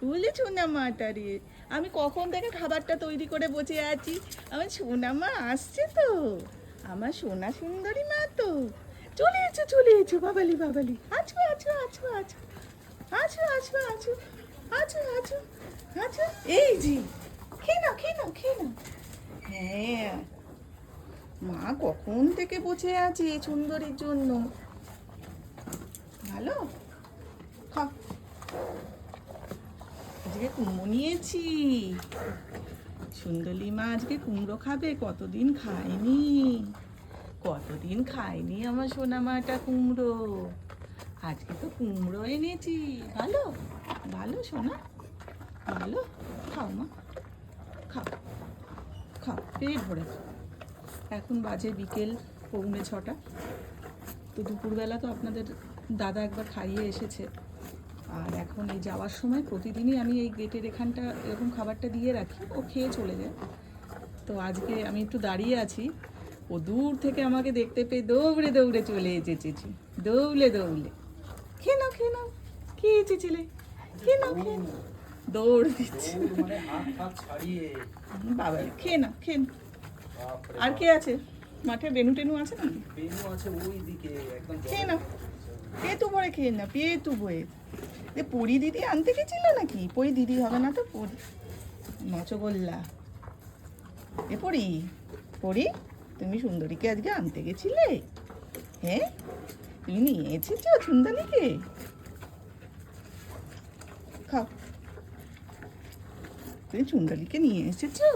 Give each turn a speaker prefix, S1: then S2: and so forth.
S1: বলে সোনা মাটা রে, আমি কখন থেকে খাবারটা তৈরি করে বসে আছি। আমার সোনা মা আসছে তো, আমার সোনা সুন্দরী মা তো। চলে এসো বাবালি বাবালি, আছো আছো আছো আছো আছো আছো আছো আছো আছো আছো। এই জি, খেয়ে নাও খেয়ে নাও খেয়ে নাও। হ্যাঁ, মা কখন থেকে বসে আছে সুন্দরীর জন্য। ভালো, খাও। আজকে কুমড়ো নিয়েছি, সুন্দরী মা আজকে কুমড়ো খাবে, কতদিন খায়নি। কতদিন খায়নি আমার সোনা মাটা কুমড়ো। আজকে তো কুমড়ো এনেছি। ভালো, ভালো সোনা, ভালো। খাও মা, খাও খাও, পেট ভরে খাও। এখন বাজে বিকেল 6:45। তো দুপুরবেলা তো আপনাদের দাদা একবার খাইয়ে এসেছে। আর এখন এই যাওয়ার সময় প্রতিদিনই আমি এই গেটের এখানটা এরকম খাবারটা দিয়ে রাখি, ও খেয়ে চলে যায়। তো আজকে আমি একটু দাঁড়িয়ে আছি, ও দূর থেকে আমাকে দেখতে পেয়ে দৌড়ে দৌড়ে চলে এসেছি। দৌড়লে দৌড়লে, খেয়ে নাও খেয়ে নাও, খেয়ে এসেছিলে, খেয়ে নাও খেয়ে নাও। দৌড় দিচ্ছে বাবা, খেয়ে নাও খেয়ে নাও। আর কে আছে মাঠে? বেনু টেনু আছে নাকি?
S2: বেনু আছে ওই দিকে একদম।
S1: খেয়ে নাও, পেটু ভরে খেয়ে না, পেটু ভরে। পরি দিদি আনতে গেছিল নাকি? পরি দিদি হবে না তো, পরি নচগোল্লা। এ পরি, পরি তুমি সুন্দরীকে আজকে আনতে গেছিলে? হ্যাঁ, তুমি নিয়ে এসেছো সুন্দরীকে? খাও, তুমি সুন্দরীকে নিয়ে এসেছো?